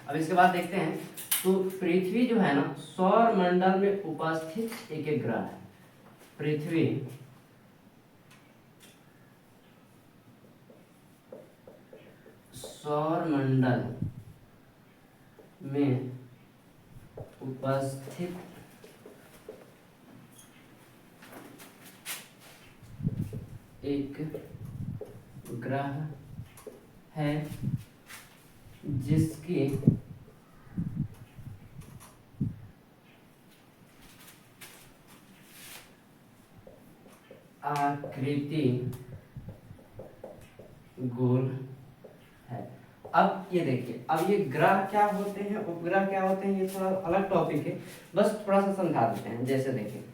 अब इसके बाद देखते हैं, तो पृथ्वी जो है ना सौर मंडल में उपस्थित एक ग्रह है। पृथ्वी सौर मंडल में उपस्थित एक ग्रह है जिसकी आकृति गोल है। अब ये देखिए, अब ये ग्रह क्या होते हैं, उपग्रह क्या होते हैं, ये थोड़ा अलग टॉपिक है, बस थोड़ा सा समझा देते हैं। जैसे देखिए,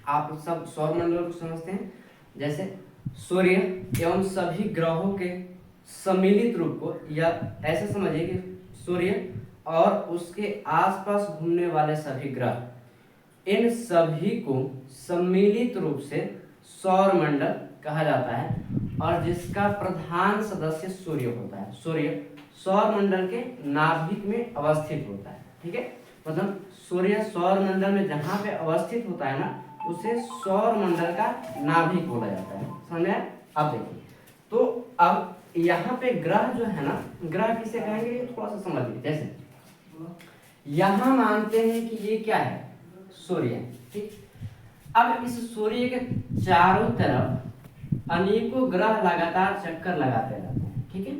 आप सब सौर मंडल को समझते हैं, जैसे सूर्य एवं सभी ग्रहों के सम्मिलित रूप को, या ऐसे समझिए कि सूर्य और उसके आसपास घूमने वाले सभी ग्रह, इन सभी को सम्मिलित रूप से सौर मंडल कहा जाता है, और जिसका प्रधान सदस्य सूर्य होता है। सूर्य सौर मंडल के नाभिक में अवस्थित होता है, ठीक है। मतलब सूर्य सौर मंडल में जहाँ पे अवस्थित होता है ना, उसे सौर मंडल का नाभिक बोला जाता है। समझ में आया? अब देखिए, तो अब यहाँ पे ग्रह जो है ना, ग्रह किसे कहेंगे ये थोड़ा सा समझ लीजिए। जैसे यहाँ मानते हैं कि ये क्या है, सूर्य, ठीक। अब इस सूर्य के चारों तरफ अनेकों ग्रह लगातार चक्कर लगाते रहते हैं, ठीक है।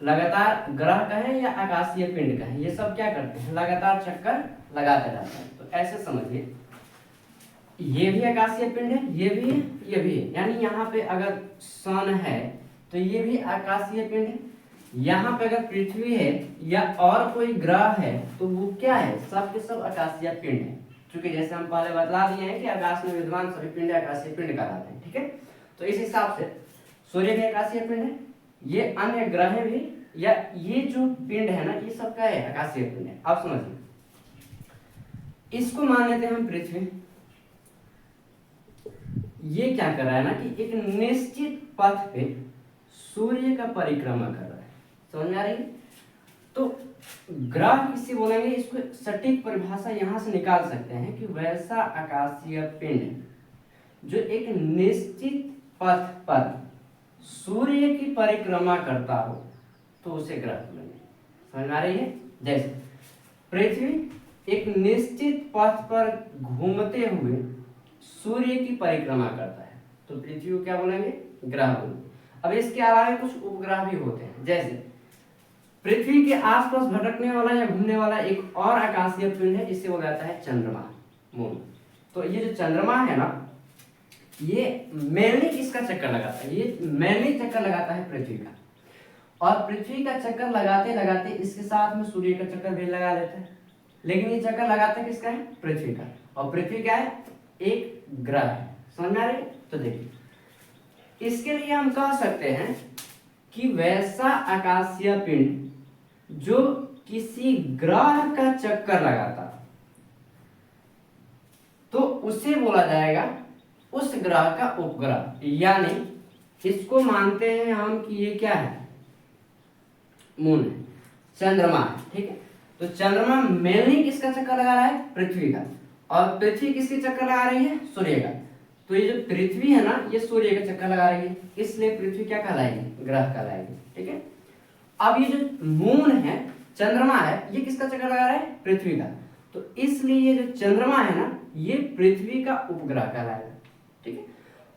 लगातार ग्रह कहें या आकाशीय पिंड कहें, ये सब क्या करते हैं, लगातार चक्कर लगाते रहते हैं। तो ऐसे समझिए, ये भी आकाशीय पिंड है, ये भी है, ये भी है। यानी यहाँ पे अगर सन है तो ये भी आकाशीय पिंड है। यहाँ पे अगर पृथ्वी है या और कोई ग्रह है तो वो क्या है, सब के सब आकाशीय पिंड है। क्योंकि जैसे हम पहले बतला दिए हैं कि आकाश में विद्यमान सभी पिंड आकाशीय पिंड कहलाते हैं, ठीक है। तो इस हिसाब से सूर्य भी आकाशीय पिंड है, ये अन्य ग्रह भी, या ये जो पिंड है ना, ये सब क्या है, आकाशीय पिंड है। आप समझिए, इसको मान लेते हैं हम पृथ्वी। ये क्या कर रहा है ना कि एक निश्चित पथ पे सूर्य का परिक्रमा कर रहा है। समझ में आ रही है? तो ग्रह किसे बोलेंगे, इसको सटीक परिभाषा यहां से निकाल सकते हैं कि वैसा आकाशीय पिंड जो एक निश्चित पथ पर सूर्य की परिक्रमा करता हो तो उसे ग्रह बोलेंगे। समझ में आ रही है? जैसे पृथ्वी एक निश्चित पथ पर घूमते हुए सूर्य की परिक्रमा करता है तो पृथ्वी को क्या बोलेंगे, ग्रह बोलेंगे। अब इसके अलावा कुछ उपग्रह भी होते हैं, जैसे पृथ्वी के आसपास भटकने वाला या घूमने वाला एक और आकाशीय पिंड है, इसे बोला जाता है चंद्रमा, मून। तो ये जो चंद्रमा है ना, ये मेनली किसका चक्कर लगाता है, ये मेनली चक्कर लगाता है पृथ्वी का। और पृथ्वी का चक्कर लगाते लगाते इसके साथ में सूर्य का चक्कर भी लगा लेता है, लेकिन ये चक्कर लगाता किसका है, पृथ्वी का। और पृथ्वी क्या है, एक ग्रह है। समझ में आ रही है? तो देखिए, इसके लिए हम कह सकते हैं कि वैसा आकाशीय पिंड जो किसी ग्रह का चक्कर लगाता तो उसे बोला जाएगा उस ग्रह का उपग्रह। यानी इसको मानते हैं हम कि ये क्या है, मून है, चंद्रमा है, ठीक है। तो चंद्रमा मेनली किसका चक्कर लगा रहा है, पृथ्वी का, और पृथ्वी किसके चक्कर लगा रही है, सूर्य का। तो ये जो पृथ्वी है ना, ये सूर्य का चक्कर लगा रही है, इसलिए पृथ्वी क्या कहलाएगी, ग्रह कहलाएगी, ठीक है। अब ये जो मून है, चंद्रमा है, ये किसका चक्कर लगा रहा है, पृथ्वी का। तो इसलिए ये जो चंद्रमा है ना, ये पृथ्वी का उपग्रह कहलाएगा, ठीक है।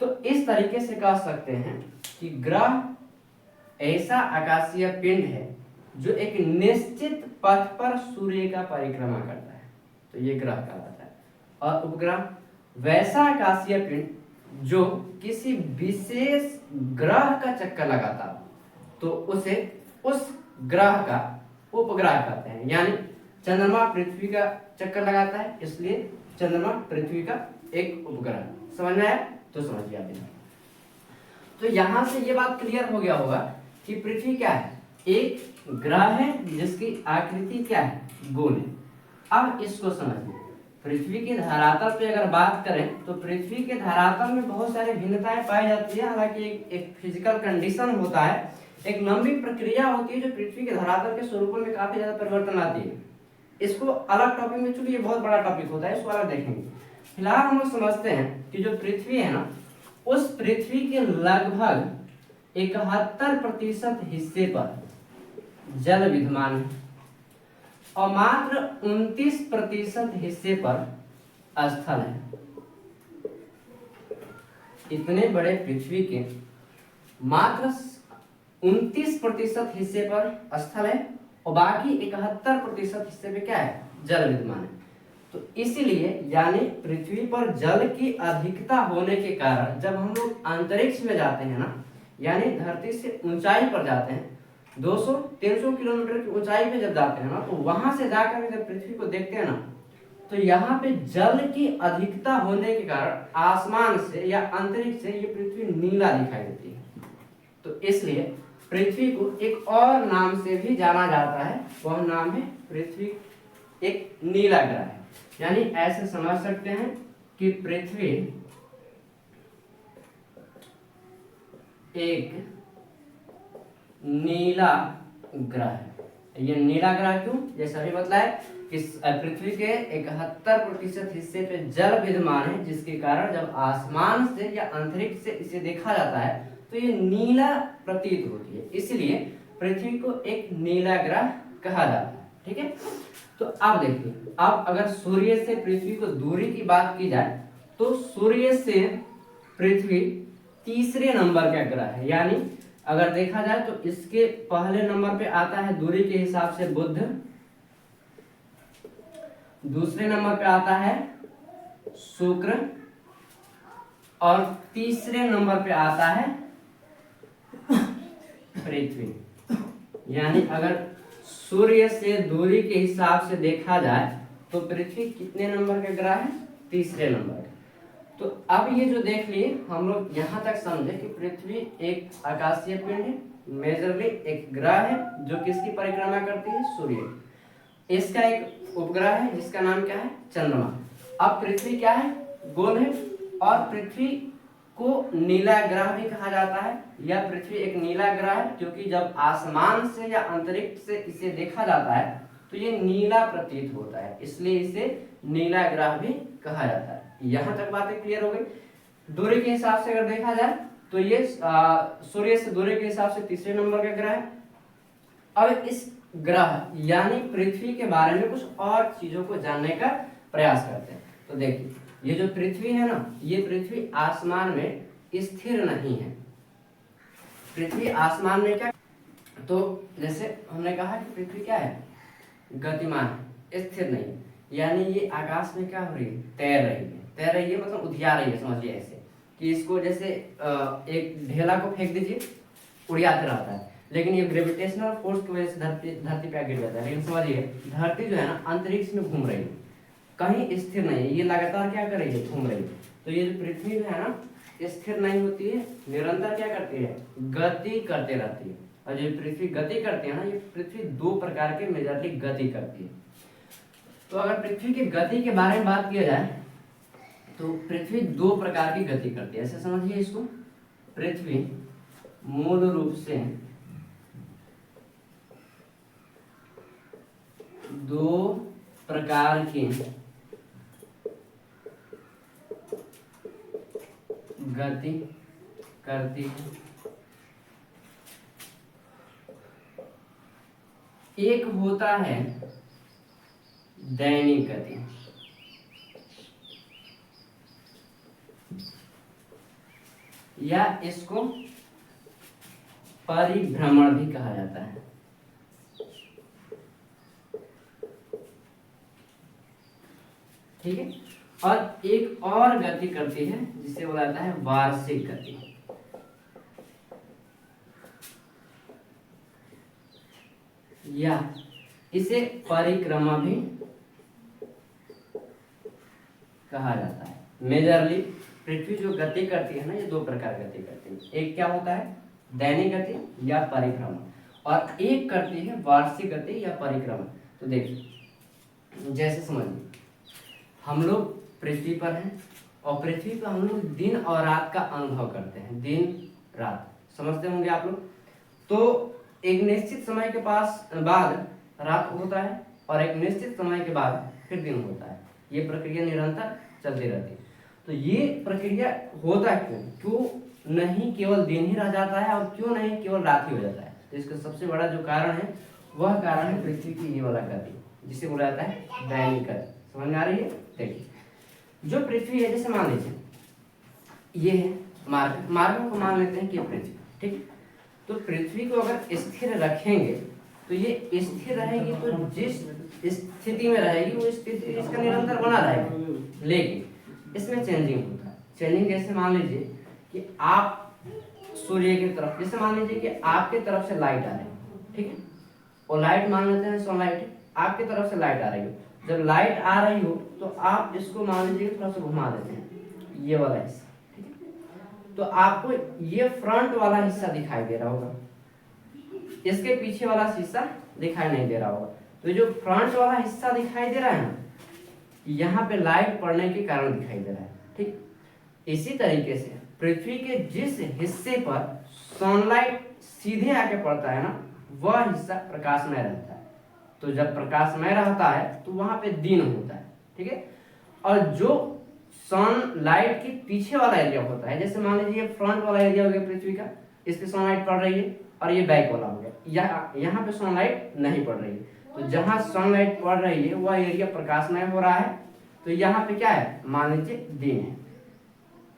तो इस तरीके से कह सकते हैं कि ग्रह ऐसा आकाशीय पिंड है जो एक निश्चित पथ पर सूर्य का परिक्रमा करता है, तो ये ग्रह कहलाता है। और उपग्रह वैसा आकाशीय पिंड जो किसी विशेष ग्रह का चक्कर लगाता हो तो उसे उस ग्रह का उपग्रह कहते हैं। यानी चंद्रमा पृथ्वी का चक्कर लगाता है, इसलिए चंद्रमा पृथ्वी का एक उपग्रह। समझ में आया? तो समझिए आप। तो यहां से ये बात क्लियर हो गया होगा कि पृथ्वी क्या है, एक ग्रह है जिसकी आकृति क्या है, गोल है। अब इसको समझिए, पृथ्वी के धरातल पे अगर बात करें तो पृथ्वी के धरातल में बहुत सारी भिन्नताएं पाई जाती है। हालांकि एक फिजिकल कंडीशन होता है एक लंबी प्रक्रिया होती है जो पृथ्वी के धरातल के स्वरूपों में काफी ज्यादा परिवर्तन लाती है। इसको अलग टॉपिक में, चूंकि ये बहुत बड़ा टॉपिक होता है, इसको अलग देखेंगे। फिलहाल हम लोग समझते हैं कि जो पृथ्वी है ना, उस पृथ्वी के लगभग 71% हिस्से पर जल विद्यमान है और मात्र 29% हिस्से पर स्थल है। इतने बड़े पृथ्वी के मात्र 29% हिस्से पर स्थल है और बाकी 71% हिस्से पे क्या है, जल विद्यमान है। तो इसीलिए यानी पृथ्वी पर जल की अधिकता होने के कारण जब हम लोग अंतरिक्ष में जाते हैं ना, यानी धरती से ऊंचाई पर जाते हैं, 200-300 किलोमीटर की ऊंचाई पे जब जाते हैं ना, तो वहां से जाकर जब पृथ्वी को देखते हैं ना, तो यहाँ पे जल की अधिकता होने के कारण आसमान से या अंतरिक्ष से ये पृथ्वी नीला दिखाई देती है। तो इसलिए पृथ्वी को एक और नाम से भी जाना जाता है, वह नाम है पृथ्वी एक नीला ग्रह है। यानी ऐसे समझ सकते हैं कि पृथ्वी एक नीला ग्रह है। ये नीला ग्रह क्यों, जैसा अभी बताया कि पृथ्वी के 71% हिस्से पे जल विद्यमान है, जिसके कारण जब आसमान से या अंतरिक्ष से इसे देखा जाता है तो ये नीला प्रतीत होती है, इसलिए पृथ्वी को एक नीला ग्रह कहा जाता है। ठीक है, तो अब देखिए, अब अगर सूर्य से पृथ्वी को दूरी की बात की जाए तो सूर्य से पृथ्वी तीसरे नंबर का ग्रह है। यानी अगर देखा जाए तो इसके पहले नंबर पे आता है दूरी के हिसाब से बुध, दूसरे नंबर पे आता है शुक्र और तीसरे नंबर पे आता है पृथ्वी। यानी अगर सूर्य से दूरी के हिसाब से देखा जाए तो पृथ्वी कितने नंबर का ग्रह है, तीसरे नंबर का। तो अब ये जो देख लिए हम लोग यहाँ तक समझे कि पृथ्वी एक आकाशीय पिंड है, मेजरली एक ग्रह है जो किसकी परिक्रमा करती है, सूर्य। इसका एक उपग्रह है जिसका नाम क्या है, चंद्रमा। अब पृथ्वी क्या है, गोल है और पृथ्वी को नीला ग्रह भी कहा जाता है। यह पृथ्वी एक नीला ग्रह है क्योंकि जब आसमान से या अंतरिक्ष से इसे देखा जाता है तो ये नीला प्रतीत होता है, इसलिए इसे नीला ग्रह भी कहा जाता है। यहाँ तक बातें क्लियर हो गई। दूरी के हिसाब से अगर देखा जाए तो ये सूर्य से दूरी के हिसाब से तीसरे नंबर का ग्रह है। अब इस ग्रह यानी पृथ्वी के बारे में कुछ और चीजों को जानने का प्रयास करते हैं। तो देखिए, ये जो पृथ्वी है ना, ये पृथ्वी आसमान में स्थिर नहीं है। पृथ्वी आसमान में क्या, तो जैसे हमने कहा कि पृथ्वी क्या है, गतिमान है, स्थिर नहीं है। यानी ये आकाश में क्या हो रही है, तैर रही है। तैर रही है मतलब उधिया रही है, समझिए ऐसे कि इसको जैसे एक ढेला को फेंक दीजिए, उड़ियाते रहता है, लेकिन ये ग्रेविटेशनल फोर्स की वजह से धरती पे गिर जाता है। लेकिन समझिए धरती जो है ना, अंतरिक्ष में घूम रही है, कहीं स्थिर नहीं है, ये लगातार क्या कर रही है, घूम रही है। तो ये जो पृथ्वी जो है ना, स्थिर नहीं होती है, निरंतर क्या करती है, गति करते रहती है। और जो पृथ्वी गति करती है ना, ये पृथ्वी दो प्रकार के मेजरली गति करती है। तो अगर पृथ्वी की गति के बारे में बात किया जाए तो पृथ्वी दो प्रकार की गति करती है, ऐसे समझिए इसको। पृथ्वी मूल रूप से दो प्रकार की गति करती है। एक होता है दैनिक गति, या इसको परिभ्रमण भी कहा जाता है। ठीक है, और एक और गति करती है जिसे बोला जाता है वार्षिक गति। या इसे परिक्रमा भी कहा जाता है। मेजरली पृथ्वी जो गति करती है ना, ये दो प्रकार गति करती है। एक क्या होता है, दैनिक गति या परिक्रमा, और एक करती है वार्षिक गति या परिक्रमा। तो देखिए, जैसे समझिए हम लोग पृथ्वी पर हैं और पृथ्वी पर हम लोग दिन और रात का अनुभव करते हैं, दिन रात समझते होंगे आप लोग। तो एक निश्चित समय के बाद रात होता है और एक निश्चित समय के बाद फिर दिन होता है। ये प्रक्रिया निरंतर चलती रहती है। तो ये प्रक्रिया होता क्यों नहीं केवल दिन ही रह जाता है और क्यों नहीं केवल रात ही हो जाता है? तो इसका सबसे बड़ा जो कारण है वह कारण है पृथ्वी की ये वाला गति, जिसे बोला जाता है दैनिक गति। समझ में आ रही है? देखिए, जो पृथ्वी है, जैसे मान लीजिए ये है मार्गों को मान लेते हैं कि पृथ्वी, ठीक। तो पृथ्वी को अगर स्थिर रखेंगे तो ये स्थिर रहेगी, तो जिस स्थिति में रहेगी वो स्थिति इसका निरंतर बना रहेगा। लेकिन इसमें चेंजिंग होता है। चेंजिंग कैसे? मान लीजिए कि आप सूर्य की तरफ, जैसे मान लीजिए कि आपके तरफ से लाइट आ रही है, ठीक है, और लाइट मान लेते हैं सनलाइट, आपकी तरफ से लाइट आ रही हो। जब लाइट आ रही हो तो आप इसको मान लीजिए थोड़ा सा घुमा देते हैं, ये वाला हिस्सा, ठीक है, तो आपको ये फ्रंट वाला हिस्सा दिखाई दे रहा होगा, इसके पीछे वाला हिस्सा दिखाई नहीं दे रहा होगा। तो जो फ्रंट वाला हिस्सा दिखाई दे रहा है ना, यहाँ पे लाइट पड़ने के कारण दिखाई दे रहा है, ठीक। इसी तरीके से पृथ्वी के जिस हिस्से पर सनलाइट सीधे आके पड़ता है ना, वह हिस्सा प्रकाशमय रहता है। तो जब प्रकाशमय रहता है तो वहां पे दिन होता है, ठीक है। और जो सनलाइट के पीछे वाला एरिया होता है, जैसे मान लीजिए फ्रंट वाला एरिया हो गया पृथ्वी का, इस पे सनलाइट पड़ रही है, और ये बैक वाला हो गया, यहाँ पे सनलाइट नहीं पड़ रही है। तो जहाँ सनलाइट पड़ रही है वह एरिया प्रकाशमय हो रहा है, तो यहाँ पे क्या है? मान लीजिए दिन है।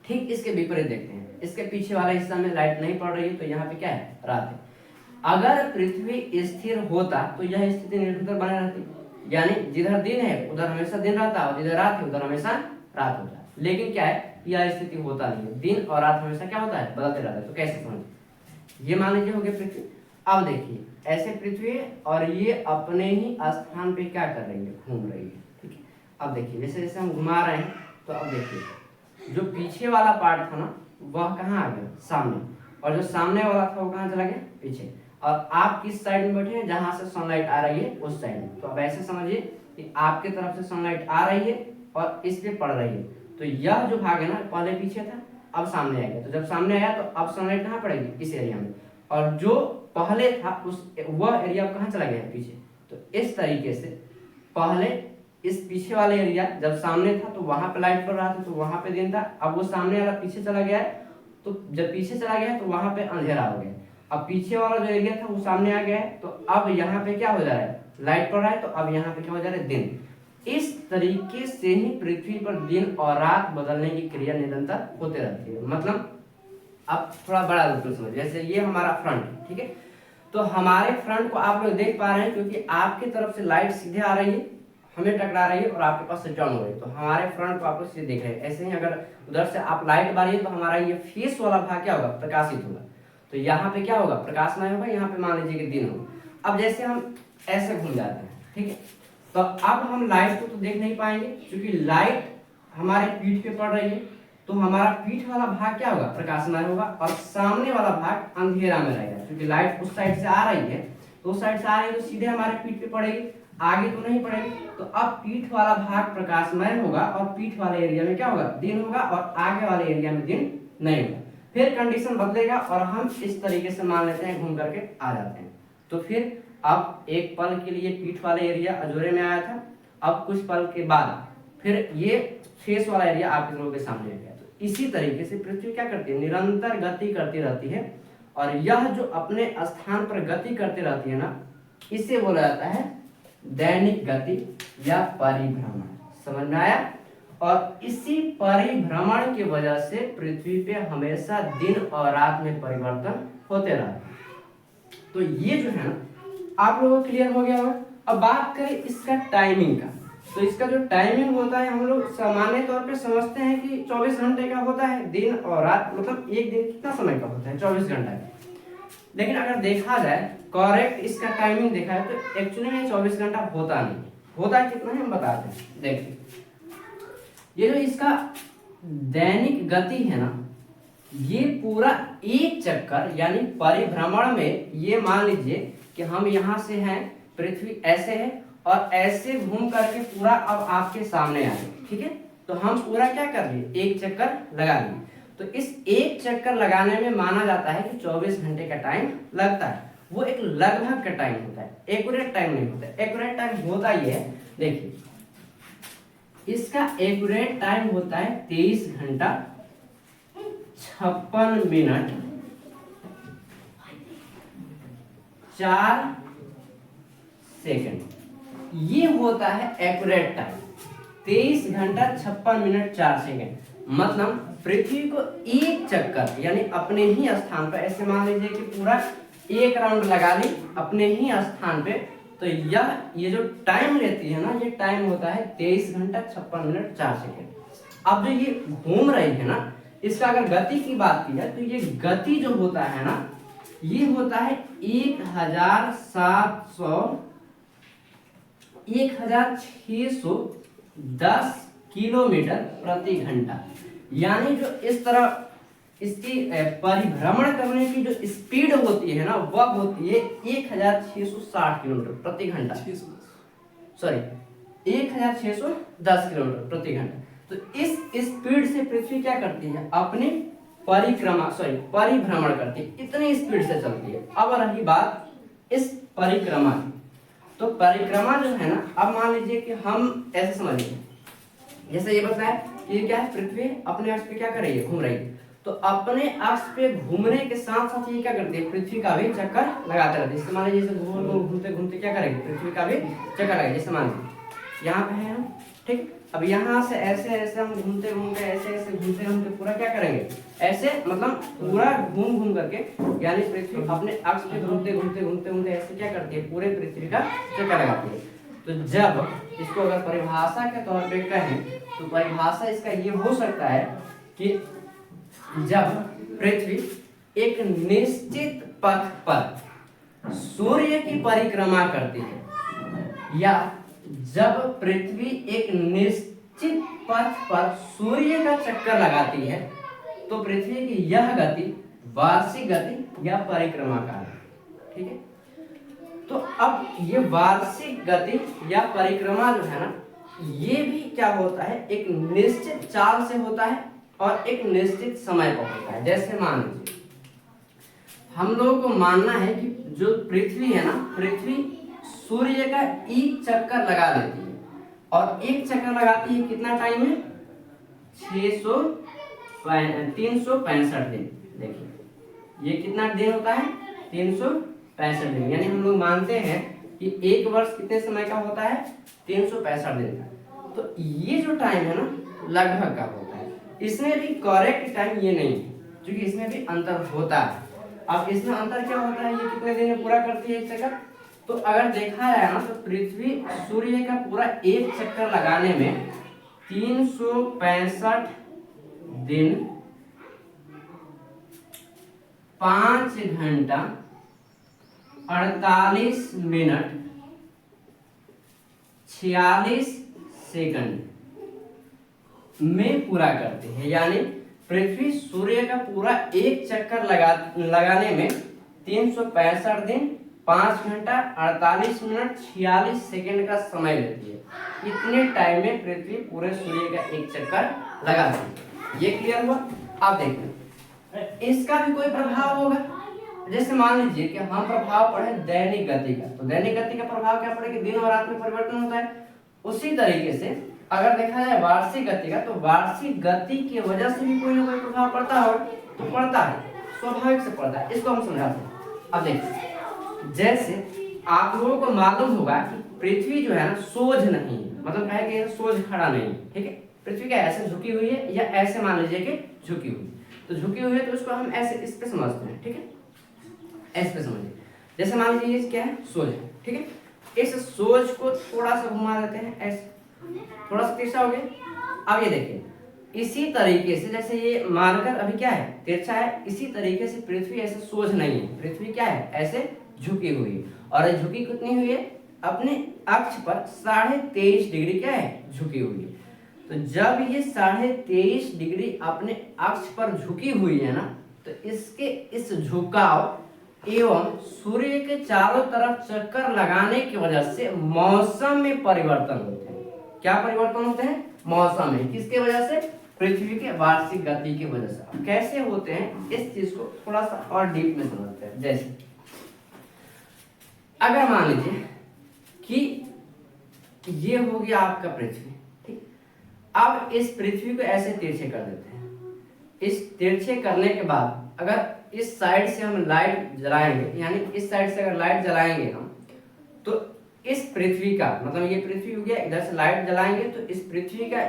ठीक इसके विपरीत देखते हैं, इसके पीछे वाला हिस्सा में लाइट नहीं पड़ रही है, तो यहाँ पे क्या है? रात है। अगर पृथ्वी स्थिर होता तो यह स्थिति निरंतर बने रहती, यानी जिधर दिन है उधर हमेशा दिन रहता और जिधर रात है उधर हमेशा रात होता है। लेकिन क्या है? यह स्थिति होता नहीं है, दिन और रात हमेशा क्या होता है? बदलते रहता है। तो कैसे समझे? ये मान लीजिए हो गया पृथ्वी। अब देखिए ऐसे पृथ्वी है और ये अपने ही स्थान पे क्या कर रही है? घूम रही है, ठीक है। अब देखिए जैसे जैसे हम घुमा रहे हैं, तो अब देखिए जो पीछे वाला पार्ट था ना, वह कहाँ आ गया? सामने। और जो सामने वाला था वो कहाँ चला गया? पीछे। और आप किस साइड में बैठे हैं? जहां से सनलाइट आ रही है उस साइड में। तो अब ऐसे समझिए कि आपके तरफ से सनलाइट आ रही है और इस पे पड़ रही है, तो यह जो भाग है ना, पहले पीछे था अब सामने आ गया। तो जब सामने आया तो अब सनलाइट कहाँ पड़ेगी? इस एरिया में। और जो पहले था उस वह एरिया कहाँ चला गया? पीछे। तो इस तरीके से पहले इस पीछे वाले एरिया जब सामने था तो वहां पे लाइट पड़ रहा था, तो वहां पे दिन था। अब वो सामने वाला पीछे चला गया है, तो जब पीछे चला गया है तो वहां पे अंधेरा हो गया। अब पीछे वाला जो एरिया था वो सामने आ गया है, तो अब यहाँ पे क्या हो जा रहा है? लाइट पड़ रहा है, तो अब यहाँ पे क्या हो जा रहा है? दिन। इस तरीके से ही पृथ्वी पर दिन और रात बदलने की क्रिया निरंतर होते रहती है। मतलब अब थोड़ा बड़ा रूप में समझिए, जैसे ये हमारा फ्रंट है, ठीक है। तो हमारे फ्रंट को आप लोग देख पा रहे हैं क्योंकि आपकी तरफ से लाइट सीधे आ रही है, हमें टकरा रही है, और आपके पास से टर्न हो रही है, तो हमारे फ्रंट को आप लोग सीधे देख रहे हैं। ऐसे ही अगर उधर से आप लाइट मारिए तो हमारा ये फेस वाला भाग क्या होगा? प्रकाशित होगा। तो यहाँ पे क्या होगा? प्रकाशमय होगा। यहाँ पे मान लीजिए कि दिन होगा। अब जैसे हम ऐसे घूम जाते हैं, ठीक है, तो अब हम लाइट को तो देख नहीं पाएंगे क्योंकि लाइट हमारे पीठ पे पड़ रही है, तो हमारा पीठ वाला भाग क्या होगा? प्रकाशमय होगा, और सामने वाला भाग अंधेरा में रहेगा क्योंकि लाइट उस साइड से आ रही है, तो उस साइड से आ रही है तो सीधे हमारे पीठ पे पड़ेगी, आगे तो नहीं पड़ेगी। तो अब पीठ वाला भाग प्रकाशमय होगा और पीठ वाले एरिया में क्या होगा? दिन होगा, और आगे वाले एरिया में दिन नहीं होगा। फिर कंडीशन बदलेगा और हम इस तरीके से मान लेते हैं घूम करके आ जाते हैं। तो फिर अब एक पल के लिए पीठ वाला एरिया अजोरे में आया था, अब कुछ पल के बाद फिर ये फेस वाला एरिया आपके लोगों के सामने आ गया। तो इसी तरीके से पृथ्वी क्या करती है? निरंतर गति करती रहती है, और यह जो अपने स्थान पर गति करती रहती है ना, इसे बोला जाता है दैनिक गति या परिभ्रमण। समझ में आया? और इसी परिभ्रमण की वजह से पृथ्वी पे हमेशा दिन और रात में परिवर्तन होते रहते हैं। तो ये जो है ना, आप लोगों को क्लियर हो गया होगा। अब बात करें इसका टाइमिंग का, तो इसका जो टाइमिंग होता है हम लोग सामान्य तौर पे समझते हैं कि 24 घंटे का होता है, दिन और रात। मतलब एक दिन कितना समय का होता है? 24 घंटा का। लेकिन अगर देखा जाए करेक्ट इसका टाइमिंग देखा है तो एक्चुअली में 24 घंटा होता नहीं, होता है कितना है हम बताते हैं। देखिए ये जो इसका दैनिक गति है ना, ये पूरा एक चक्कर यानी परिभ्रमण में, ये मान लीजिए कि हम यहाँ से हैं, पृथ्वी ऐसे है और ऐसे घूम करके पूरा अब आपके सामने आ गए, ठीक है। तो हम पूरा क्या कर लिए? एक चक्कर लगा लिए। तो इस एक चक्कर लगाने में माना जाता है कि 24 घंटे का टाइम लगता है। वो एक लगभग का टाइम होता है, एक्यूरेट टाइम नहीं होता है। एक्यूरेट टाइम होता ये है, देखिए इसका एक्यूरेट टाइम होता है 23 घंटा 56 मिनट 4 सेकंड। ये होता है एक्यूरेट टाइम, 23 घंटा 56 मिनट 4 सेकंड। मतलब पृथ्वी को एक चक्कर यानी अपने ही स्थान पर, ऐसे मान लीजिए कि पूरा एक राउंड लगा ली अपने ही स्थान पे, तो ये जो टाइम लेती है ना, ये टाइम होता है 23 घंटा 56 मिनट 4 सेकंड। अब जो ये घूम रही है ना, इसका अगर गति की बात की जाए तो ये गति जो होता है ना, ये होता है 1610 किलोमीटर प्रति घंटा। यानी जो इस तरह इसकी परिभ्रमण करने की जो स्पीड होती है ना, वह होती है 1660 किलोमीटर प्रति घंटा, सॉरी 1610 किलोमीटर प्रति घंटा। तो इस स्पीड से पृथ्वी क्या करती है, अपनी परिभ्रमण करती है, इतनी स्पीड से चलती है। अब रही बात इस परिक्रमा की, तो परिक्रमा जो है ना, अब मान लीजिए कि हम ऐसे समझिए, जैसे ये बताया कि क्या है, पृथ्वी अपने अक्ष पे क्या कर रही है, घूम रही है। तो अपने अक्ष पे घूमने के साथ साथ ये क्या करती है, पृथ्वी का भी चक्कर लगाते रहती है। जैसे मान लीजिए घूमते घूमते क्या करेगी, पृथ्वी का भी चक्कर लगाएगी। जैसे मान लीजिए यहाँ पे है हम, ठीक, अब यहाँ से ऐसे ऐसे हम घूमते घूमते ऐसे ऐसे घूमते घूमते पूरा क्या करेंगे, ऐसे मतलब पूरा घूम घूम करके, यानी पृथ्वी अपने अक्ष पे घूमते घूमते घूमते घूमते ऐसे क्या करती है, पूरे पृथ्वी का चक्कर लगाती है। तो जब इसको अगर परिभाषा के तौर पे कहें तो परिभाषा इसका ये हो सकता है कि जब पृथ्वी एक निश्चित पथ पर सूर्य की परिक्रमा करती है, या जब पृथ्वी एक निश्चित पथ पर सूर्य का चक्कर लगाती है, तो पृथ्वी की यह गति वार्षिक गति या परिक्रमा का है। ठीक है, तो अब ये वार्षिक गति या परिक्रमा जो है ना, ये भी क्या होता है, एक निश्चित चाल से होता है और एक निश्चित समय पर होता है। जैसे मान लीजिए हम लोगों को मानना है कि जो पृथ्वी है ना, पृथ्वी सूर्य का एक चक्कर लगा देती है, और एक चक्कर लगाती है कितना टाइम है, 365 दिन। देखिए ये कितना दिन होता है, 365 दिन। यानी हम लोग मानते हैं कि एक वर्ष कितने समय का होता है, 365 दिन का। तो ये जो टाइम है ना, लगभग का होता है। इसमें भी करेक्ट टाइम ये नहीं है, क्योंकि इसमें भी अंतर होता है। अब इसमें अंतर क्या होता है, ये कितने दिन में पूरा करती है एक चक्कर। तो अगर देखा जाए ना, तो पृथ्वी सूर्य का पूरा एक चक्कर लगाने में 365 दिन 5 घंटा 48 मिनट 46 सेकंड में पूरा करते हैं। यानी पृथ्वी सूर्य का पूरा एक चक्कर लगाने में 365 दिन 5 घंटा 48 मिनट 46 सेकंड का समय लेती है। इतने टाइम में पृथ्वी पूरे सूर्य का एक चक्कर लगाती है। ये क्लियर हुआ। अब देखिए इसका भी कोई प्रभाव होगा। जैसे मान लीजिए कि हम प्रभाव पढ़े दैनिक गति का, तो दैनिक गति का प्रभाव क्या पड़ेगा, दिन और रात में परिवर्तन होता है। उसी तरीके से अगर देखा जाए वार्षिक गति का, तो वार्षिक गति की वजह से भी कोई ना कोई प्रभाव पड़ता हो, तो पड़ता है, स्वाभाविक से पड़ता है। इसको हम समझाते हैं। अब देखिए जैसे आप लोगों को मालूम होगा कि पृथ्वी जो है ना, सोझ नहीं है, मतलब कहे कि सोझ खड़ा नहीं है। ठीक है, पृथ्वी क्या ऐसे झुकी हुई है, या ऐसे मान लीजिए कि झुकी हुई। तो झुकी हुई है तो उसको हम ऐसे इस पे समझते हैं। ठीक है, ऐसे पे समझिए। जैसे मान लीजिए ये क्या है, सोझ है। ठीक है, इस सोच को थोड़ा सा घुमा देते हैं, ऐसे थोड़ा सा तिरछा हो गया। अब ये देखिए इसी तरीके से, जैसे ये मार्कर अभी क्या है, तिरछा है, इसी तरीके से पृथ्वी ऐसे सोच नहीं है, पृथ्वी क्या है, ऐसे झुकी हुई है। और ये झुकी कितनी हुई है, अपने अक्ष पर 23.5 डिग्री क्या है, झुकी हुई है। तो जब ये 23.5 डिग्री अपने अक्ष पर झुकी हुई है ना, तो इसके इस झुकाव एवं सूर्य के चारों तरफ चक्कर लगाने की वजह से मौसम में परिवर्तन होते हैं। क्या परिवर्तन होते हैं, मौसम में। किसके वजह से, पृथ्वी के वार्षिक गति की वजह से। अब कैसे होते हैं इस चीज को थोड़ा सा और डीप में समझते हैं। जैसे अगर मान लीजिए कि ये हो गया आपका पृथ्वी, ठीक। अब इस पृथ्वी को ऐसे तिरछे कर देते हैं। इस तिरछे करने के बाद अगर इस साइड से हम लाइट जलाएंगे, यानी इस साइड से अगर लाइट जलाएंगे हम, तो इस पृथ्वी का मतलब ये पृथ्वी हो गया, इधर से लाइट जलाएंगे तो इस पृथ्वी का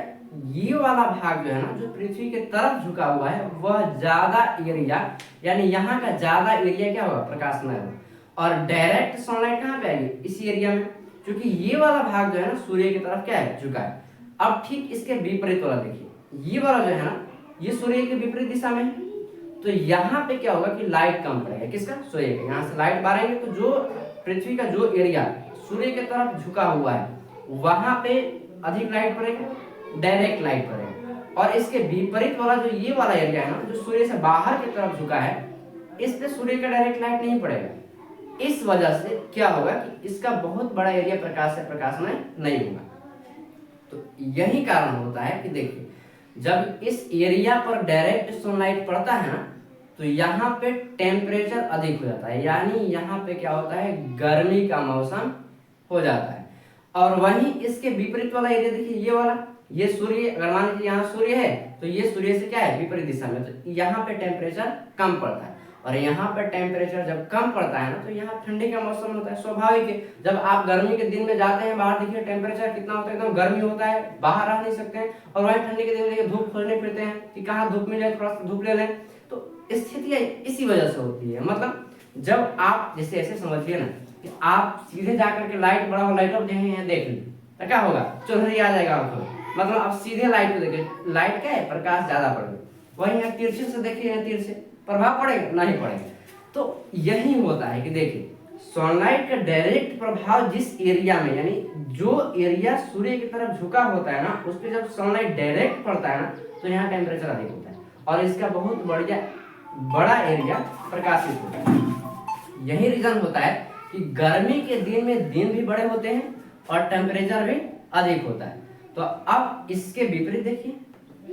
ये वाला भाग जो है ना, जो पृथ्वी के तरफ झुका हुआ है, वह ज्यादा एरिया, यानी यहाँ का ज्यादा एरिया क्या होगा, प्रकाशमय होगा। और डायरेक्ट सनलाइट कहाँ पे आएगी, इसी एरिया में, क्योंकि ये वाला भाग जो है ना सूर्य की तरफ क्या है, झुका है। अब ठीक इसके विपरीत वाला देखिए, ये वाला जो है ना, ये सूर्य के विपरीत दिशा में है, तो यहाँ पे क्या होगा कि लाइट कम पड़ेगा, किसका, सूर्य का। यहाँ से लाइट मारेंगे तो जो पृथ्वी का जो एरिया सूर्य के तरफ झुका हुआ है, वहां पे अधिक लाइट पड़ेगा, डायरेक्ट लाइट पड़ेगा। और इसके विपरीत वाला जो ये वाला एरिया है ना, जो सूर्य से बाहर की तरफ झुका है, इस पे सूर्य का डायरेक्ट लाइट नहीं पड़ेगा। इस वजह से क्या होगा कि इसका बहुत बड़ा एरिया प्रकाश से प्रकाशमय नहीं होगा। तो यही कारण होता है कि देखिए, जब इस एरिया पर डायरेक्ट सनलाइट पड़ता है ना, तो यहाँ पे टेम्परेचर अधिक हो जाता है, यानी यहाँ पे क्या होता है, गर्मी का मौसम हो जाता है। और वहीं इसके विपरीत वाला एरिया देखिए, ये वाला, ये सूर्य, अगर मान लीजिए यहाँ सूर्य है तो ये सूर्य से क्या है, विपरीत दिशा में, तो यहाँ पे टेम्परेचर कम पड़ता है। और यहाँ पर टेम्परेचर जब कम पड़ता है ना, तो यहाँ ठंडी का मौसम होता है, स्वाभाविक है। जब आप गर्मी के दिन में जाते हैं बाहर, देखिए टेम्परेचर कितना होता है, एकदम गर्मी होता है, बाहर रह नहीं सकते हैं। और वहीं ठंडी के दिन में देखिए धूप खोजने फिरते हैं कि कहाँ धूप मिल जाए, थोड़ा सा धूप ले लें। तो स्थिति इसी वजह से होती है। मतलब जब आप जैसे ऐसे समझिए ना कि आप सीधे जाकर के लाइट बड़ा हो, लाइट ऑफ देख ली तो क्या होगा, चुनहरी आ जाएगा आपको। मतलब आप सीधे लाइट को देखिए, लाइट क्या है, प्रकाश ज्यादा पड़ेगा। वहीं आप तिरछे से देखिए, तिरछे प्रभाव पड़ेगा, नहीं पड़ेगा। तो यही होता है कि देखिए, सनलाइट का डायरेक्ट प्रभाव जिस एरिया में, यानी जो एरिया सूर्य की तरफ झुका होता है ना, उस पर जब सनलाइट डायरेक्ट पड़ता है ना, तो यहाँ टेम्परेचर अधिक होता है और इसका बहुत बड़ा एरिया प्रकाशित होता है। यही रीजन होता है कि गर्मी के दिन में दिन भी बड़े होते हैं और टेम्परेचर भी अधिक होता है। तो अब इसके विपरीत देखिए,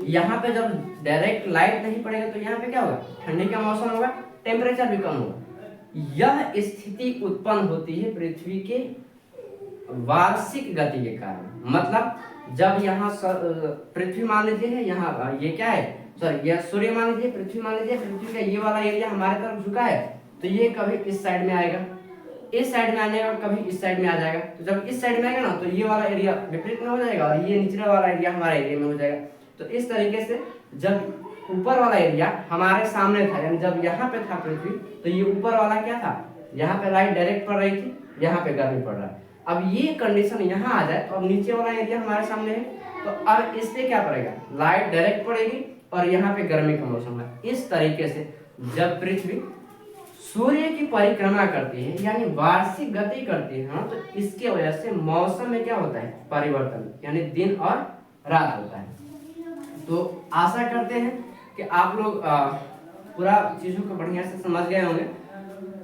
यहाँ पे जब डायरेक्ट लाइट नहीं पड़ेगा तो यहाँ पे क्या होगा, ठंडी का मौसम होगा, टेम्परेचर भी कम होगा। यह स्थिति उत्पन्न होती है पृथ्वी के वार्षिक गति के कारण। मतलब जब यहाँ पृथ्वी मान लीजिए है, यहाँ ये क्या है, सॉरी यह सूर्य मान लीजिए, पृथ्वी मान लीजिए, पृथ्वी का ये वाला एरिया हमारे तरफ झुका है, तो ये कभी इस साइड में आएगा, इस साइड में आने और कभी इस साइड में आ जाएगा। तो जब इस साइड में आएगा ना, तो ये वाला एरिया विपरीत में हो जाएगा और ये निचला वाला एरिया हमारे एरिया में हो जाएगा। तो इस तरीके से जब ऊपर वाला एरिया हमारे सामने था, यानी जब यहाँ पे था पृथ्वी, तो ये ऊपर वाला क्या था, यहाँ पे लाइट डायरेक्ट पड़ रही थी, यहाँ पे गर्मी पड़ रहा है। अब ये कंडीशन यहाँ आ जाए तो अब नीचे वाला एरिया हमारे सामने है, तो अब इस पे क्या पड़ेगा, लाइट डायरेक्ट पड़ेगी और यहाँ पे गर्मी का मौसम है। इस तरीके से जब पृथ्वी सूर्य की परिक्रमा करती है, यानी वार्षिक गति करती है, तो इसके वजह से मौसम में क्या होता है, परिवर्तन, यानी दिन और रात होता है। तो आशा करते हैं कि आप लोग पूरा चीजों को बढ़िया से समझ गए होंगे।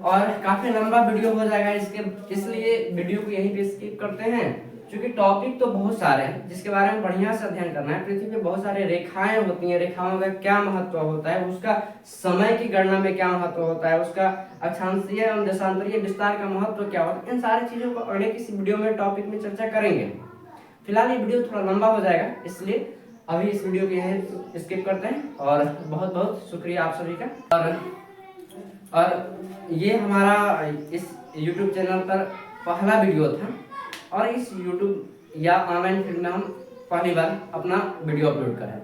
और काफी लंबा वीडियो हो जाएगा इसके, इसलिए वीडियो को यहीं पे स्किप करते हैं, क्योंकि टॉपिक तो बहुत सारे हैं जिसके बारे में बढ़िया से अध्ययन करना है। पृथ्वी पे बहुत सारे रेखाएं होती हैं, रेखाओं का क्या महत्व होता है, उसका समय की गणना में क्या महत्व होता है, उसका अक्षांशीय एवं देशांतरीय विस्तार का महत्व क्या होता है, इन सारी चीजों को अगले किसी वीडियो में टॉपिक में चर्चा करेंगे। फिलहाल ये वीडियो थोड़ा लंबा हो जाएगा, इसलिए अभी इस वीडियो को यहीं स्किप करते हैं। और बहुत बहुत शुक्रिया आप सभी का। और ये हमारा इस YouTube चैनल पर पहला वीडियो था और इस YouTube या ऑनलाइन फील्ड में हम पहली बार अपना वीडियो अपलोड करें,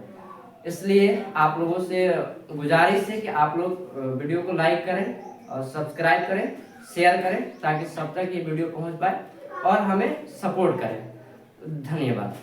इसलिए आप लोगों से गुजारिश है कि आप लोग वीडियो को लाइक करें और सब्सक्राइब करें, शेयर करें, ताकि सब तक ये वीडियो पहुंच पाए और हमें सपोर्ट करें। धन्यवाद।